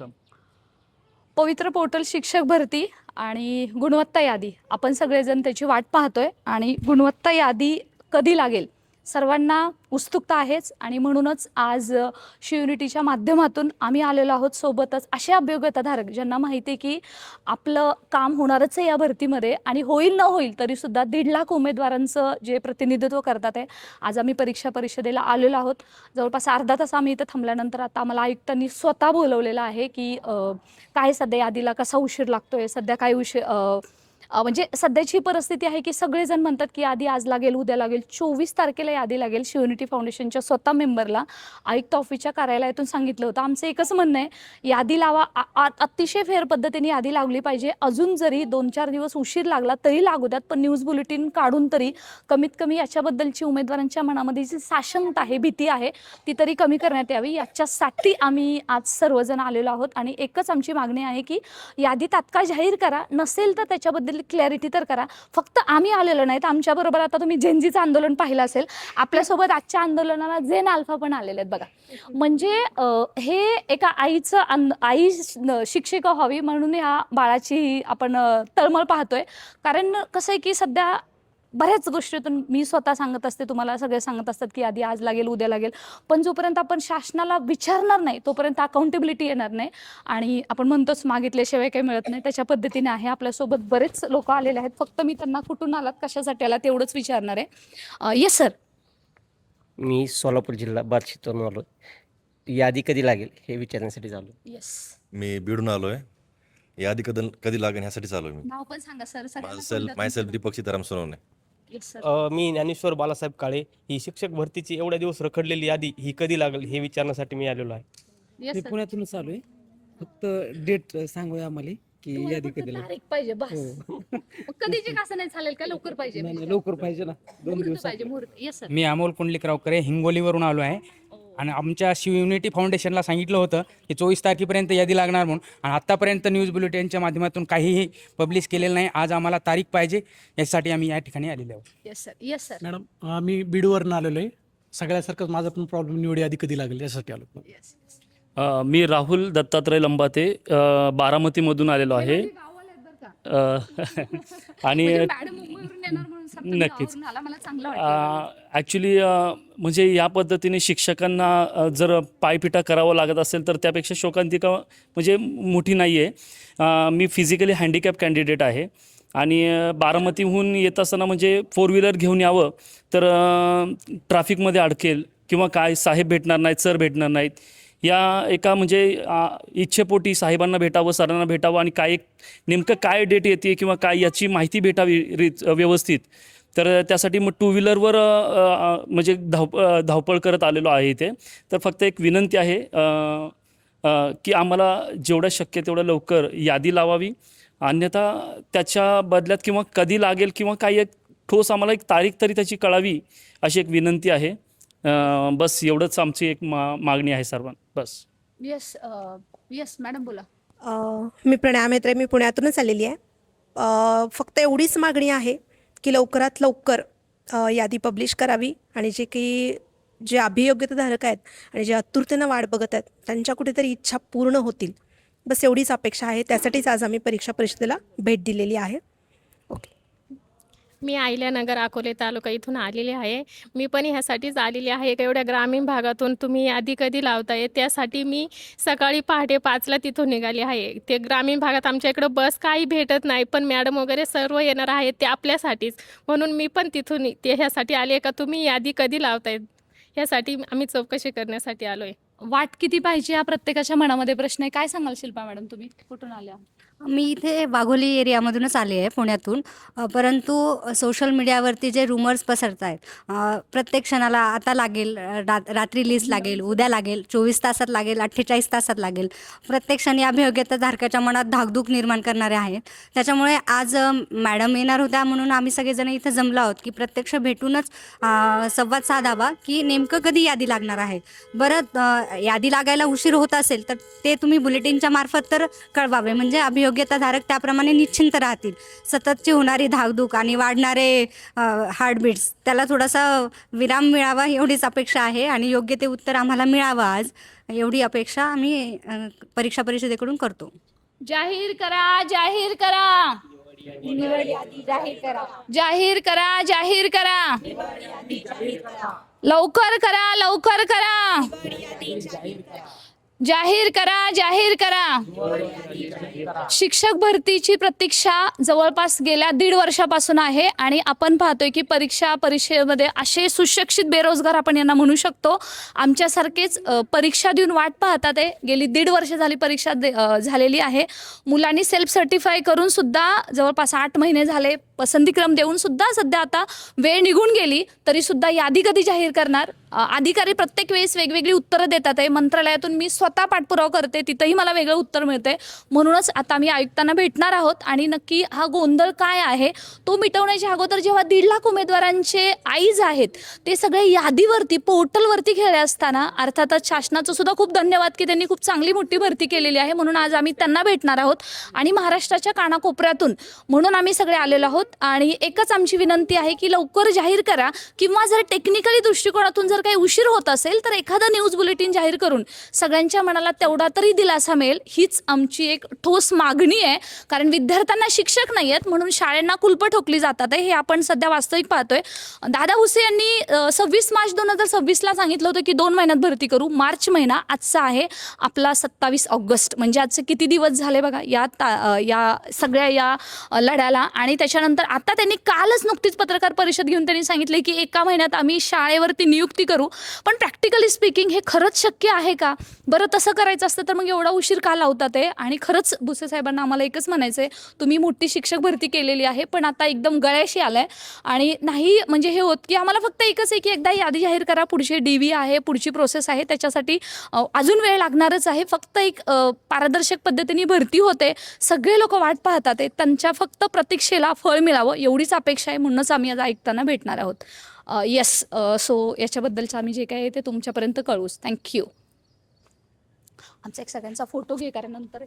उत्तम. पवित्र पोर्टल शिक्षक भरती आणि गुणवत्ता यादी आपण सगळेजण त्याची वाट पाहतोय आणि गुणवत्ता यादी कधी लागेल सर्वांना उत्सुकता आहेच आणि म्हणूनच आज शिवयुनिटीच्या माध्यमातून आम्ही आलेलो आहोत सोबतच असे अभियोग्यताधारक ज्यांना माहिती आहे की आपलं काम होणारच आहे या भरतीमध्ये आणि होईल न होईल तरीसुद्धा 1.5 लाख उमेदवारांचं जे प्रतिनिधित्व करतात आहे. आज आम्ही परीक्षा परिषदेला आलेलो आहोत. जवळपास अर्धा तास आम्ही इथं थांबल्यानंतर आता आम्हाला आयुक्तांनी स्वतः बोलवलेलं आहे की काय सध्या यादीला कसा उशीर लागतोय, सध्या काय म्हणजे सध्याची परिस्थिती आहे की सगळेजण म्हणतात की यादी आज लागेल, उद्या लागेल. 24 तारखेला यादी लागेल. शिवयुनिटी फाउंडेशनच्या स्वतः मेंबरला आयुक्त ऑफिसच्या कार्यालयातून सांगितलं होतं. आमचं एकच म्हणणं आहे, यादी लावा. अतिशय फेर पद्धतीने यादी लागली पाहिजे. अजून जरी 2-4 दिवस उशीर लागला तरी लागू द्यात, पण न्यूज बुलेटिन काढून तरी कमीत कमी याच्याबद्दलची उमेदवारांच्या मनामध्ये जी साशंकता आहे, भीती आहे, ती तरी कमी करण्यात यावी. याच्यासाठी आम्ही आज सर्वजण आलेलो आहोत आणि एकच आमची मागणी आहे की यादी तात्काळ जाहीर करा. नसेल तर त्याच्याबद्दल क्लॅरिटी तर करा. फक्त आम्ही आलेलो नाही तर आमच्याबरोबर आता तुम्ही जेनजीचं आंदोलन पाहिलं असेल, आपल्यासोबत आजच्या आंदोलनाला जेन अल्फा पण आलेले आहेत बघा. म्हणजे हे एका आई शिक्षिका व्हावी म्हणून ह्या बाळाची आपण तळमळ पाहतोय. कारण कसं आहे की सध्या बऱ्याच गोष्टीतून मी स्वतः सांगत असते, तुम्हाला सगळे सांगत असतात की आधी आज लागेल, उद्या लागेल, पण जोपर्यंत आपण शासनाला विचारणार नाही तोपर्यंत अकाउंटेबिलिटी येणार नाही. आणि आपण म्हणतोच मागितल्याशिवाय काही मिळत नाही, त्याच्या पद्धतीने आहे. आपल्यासोबत बरेच लोक आलेले आहेत. फक्त मी त्यांना कुठून आलात, कशासाठी आला तेवढंच विचारणार आहे. Yes sir. मी सोलापूर जिल्हा बार्शीतून आलो. यादी कधी लागेल हे विचारण्यासाठी झालो. येस. मी बीडून आलोय. यादी कधी लागेल ह्यासाठी चालू आहे. मी नाव पण सांगा sir. Myself Deepak Sitaram Sonawane. Yes sir. मी ज्ञानेश्वर बालासाहेब काळे. ही शिक्षक भरतीची एवढ्या दिवस रखडलेली यादी ही कधी लागेल हे विचारण्यासाठी मी आलेलो आहे. येस मी सर. पुण्यातूनच आलोय. फक्त डेट सांगूया आम्हाला की तुम्हाला यादी फक्त कधी लागेल. तारीख पाहिजे बस. हो. मग कधीची कसं नाही चालेल का, लवकर पाहिजे. नाही, लवकर पाहिजे ना, 2 मुहूर्त दिवसात. पाहिजे, मुहूर्त. Yes sir. मी अमोल कुंडलिकराव करे हिंगोलीवरून आलो आहे आणि आमच्या शिवयुनिटी फाउंडेशनला सांगितलं होतं की 24 तारखेपर्यंत यादी लागणार म्हणून, आणि आत्तापर्यंत न्यूज बुलेटिनच्या माध्यमातून काहीही पब्लिश केलेलं नाही. आज आम्हाला तारीख पाहिजे, यासाठी आम्ही या ठिकाणी आलेलो आहोत. Yes sir. Yes sir. Madam मी बीडवरून आलेलो आहे. सगळ्यासारखंच माझा पण प्रॉब्लेम निवडी आधी कधी लागेल यासाठी आलो. येस. मी राहुल दत्तात्रय लंबाते बारामतीमधून आलेलो आहे. आणि मॅडम मुंबईवरून येणार म्हणून सर तुम्ही नक्कीच. गावावरून आला, मला चांगलं वाटलं. ॲक्च्युली म्हणजे या पद्धतीने शिक्षकांना जर पायपिटा करावं लागत असेल तर त्यापेक्षा शोकांतिका म्हणजे मोठी नाही आहे. मी फिजिकली हँडिकॅप कॅन्डिडेट आहे आणि बारामतीहून येत असताना म्हणजे 4 व्हीलर घेऊन यावं तर ट्रॅफिकमध्ये अडकेल किंवा काय, साहेब भेटणार नाहीत, सर भेटणार नाहीत, या एका म्हणजे इच्छेपोटी साहेबांना भेटावं, सरांना भेटावं आणि काय नेमकं काय डेट येते किंवा काय याची माहिती भेटावी व्यवस्थित. तर त्यासाठी मग 2 व्हीलरवर म्हणजे धावपळ करत आलेलो आहे इथे. तर फक्त एक विनंती आहे की आम्हाला जेवढं शक्य तेवढं लवकर यादी लावावी, अन्यथा त्याच्या बदल्यात किंवा कधी लागेल किंवा काही एक ठोस आम्हाला एक तारीख तरी त्याची कळावी अशी एक विनंती आहे. बस एवढंच आमची एक मागणी आहे सर्वांना. बस. येस. येस मॅडम बोला. मी प्रणया मेत्रे, मी पुण्यातूनच आलेली आहे. फक्त एवढीच मागणी आहे की लवकरात लवकर यादी पब्लिश करावी आणि जे अभियोग्यताधारक आहेत आणि जे आतुरतेनं वाट बघत आहेत त्यांच्या कुठेतरी इच्छा पूर्ण होतील. बस एवढीच अपेक्षा आहे. त्यासाठीच आज आम्ही परीक्षा परिषदेला भेट दिलेली आहे. ओके. मी अहिल्यानगर अकोले तालुका इथून आलेली आहे. मी पण ह्यासाठीच आलेली आहे की एवढ्या ग्रामीण भागातून तुम्ही यादी कधी लावताय, त्यासाठी मी सकाळी पहाटे 5ला तिथून निघाली आहे. ते ग्रामीण भागात आमच्या इकडं बस काही भेटत नाही, पण मॅडम वगैरे सर्व येणार आहेत ते आपल्यासाठीच. म्हणून मी पण तिथून ह्यासाठी आले का तुम्ही यादी कधी लावताय, ह्यासाठी आम्ही चौकशी करण्यासाठी आलो आहे. वाट किती पाहिजे हा प्रत्येकाच्या मनामध्ये प्रश्न आहे. काय सांगाल शिल्पा मॅडम, तुम्ही कुठून आल्या? मी इथे वाघोली एरियामधूनच आले आहे पुण्यातून. परंतु सोशल मीडियावरती जे रुमर्स पसरत आहेत, प्रत्येक क्षणाला आता लागेल, रात्री लिस्ट लागेल, उद्या लागेल, 24 तासात लागेल, 48 तासात लागेल, प्रत्येक क्षणी अभियोग्यताधारकाच्या मनात धाकधूक निर्माण करणारे आहेत. त्याच्यामुळे आज मॅडम येणार होत्या म्हणून आम्ही सगळेजण इथं जमलो आहोत की प्रत्यक्ष भेटूनच संवाद साधावा की नेमकं कधी यादी लागणार आहे. बरं, यादी लागायला उशीर होत असेल तर ते तुम्ही बुलेटिनच्या मार्फत तर कळवावे, म्हणजे योग्यताधारक त्याप्रमाणे निश्चिंत राहतील. सततची होणारी धाकधूक आणि वाढणारे हार्टबीट्स त्याला थोडासा विराम मिळावा एवढीच अपेक्षा आहे आणि योग्य ते उत्तर आम्हाला मिळावं आज एवढी अपेक्षा आम्ही परीक्षा परिषदेकडून करतो. जाहीर करा, जाहीर करा, जाहीर करा, जाहीर करा, लवकर करा, लवकर करा, जाहीर करा, जाहीर करा. शिक्षक भरतीची प्रतीक्षा जवळपास गेल्या 1.5 वर्षापासून आहे आणि आपण पाहतोय की परीक्षेमध्ये असे सुशिक्षित बेरोजगार आपण यांना म्हणू शकतो आमच्यासारखेच परीक्षा देऊन वाट पाहतात आहे. गेली 1.5 वर्ष झाली परीक्षा झालेली आहे. मुलांनी सेल्फ सर्टिफाय करून सुद्धा जवळपास 8 महिने झाले, पसंतीक्रम देऊन सुद्धा सध्या आता वेळ निघून गेली तरी सुद्धा यादी कधी जाहीर करणार. अधिकारी प्रत्येक वेळेस वेगवेगळी उत्तरं देतात आहे. मंत्रालयातून मी स्वतः पाठपुरावा करते, तिथंही मला वेगळं उत्तर मिळते. म्हणूनच आता आम्ही आयुक्तांना भेटणार आहोत आणि नक्की हा गोंधळ काय आहे तो मिटवण्याच्या अगोदर जेव्हा 1.5 लाख उमेदवारांचे आईज आहेत ते सगळे यादीवरती पोर्टलवरती खेळले असताना अर्थातच शासनाचं सुद्धा खूप धन्यवाद की त्यांनी खूप चांगली मोठी भरती केलेली आहे. म्हणून आज आम्ही त्यांना भेटणार आहोत आणि महाराष्ट्राच्या कानाकोपऱ्यातून म्हणून आम्ही सगळे आलेलो आहोत. आणि एकच आमची विनंती आहे की लवकर जाहीर करा किंवा जर टेक्निकली दृष्टिकोनातून जर काही उशीर होत असेल तर एखादं न्यूज बुलेटिन जाहीर करून सगळ्यांच्या मनाला तेवढा तरी दिलासा मिळेल. हीच आमची एक ठोस मागणी आहे. कारण विद्यार्थ्यांना शिक्षक नाही आहेत म्हणून शाळांना कुलपं ठोकली जातात हे आपण सध्या वास्तविक पाहतोय. दादा भुसे यांनी 26 मार्च 2026ला सांगितलं होतं की 2 महिन्यात भरती करू. मार्च महिना आजचा आहे आपला 27 ऑगस्ट म्हणजे आजचे किती दिवस झाले बघा या सगळ्या या लढ्याला. आणि त्याच्यानंतर आता त्यांनी कालच नुकतीच पत्रकार परिषद घेऊन त्यांनी सांगितले की 1 महिन्यात आम्ही शाळेवरती नियुक्ती करू. पण प्रॅक्टिकली स्पीकिंग हे खरंच शक्य आहे का? बरं तसं करायचं असतं तर मग एवढा उशीर का लावतात आहे? आणि खरंच भुसे साहेबांना आम्हाला एकच म्हणायचं आहे, तुम्ही मोठी शिक्षक भरती केलेली आहे पण आता एकदम गळ्याशी आलाय आणि नाही म्हणजे हे होत की आम्हाला फक्त एकच आहे की एकदा यादी जाहीर करा. पुढची DV आहे, पुढची प्रोसेस आहे, त्याच्यासाठी अजून वेळ लागणारच आहे. फक्त एक पारदर्शक पद्धतीने भरती होते, सगळे लोक वाट पाहतात आहे, त्यांच्या फक्त प्रतीक्षेला फळ मिळावं एवढीच अपेक्षा आहे. म्हणूनच आम्ही आज ऐकताना भेटणार आहोत. येस सो याच्याबद्दलचं आम्ही जे काय आहे ते तुमच्यापर्यंत कळवूच. थँक्यू. आमचा एक सगळ्यांचा फोटो घे कारण नंतर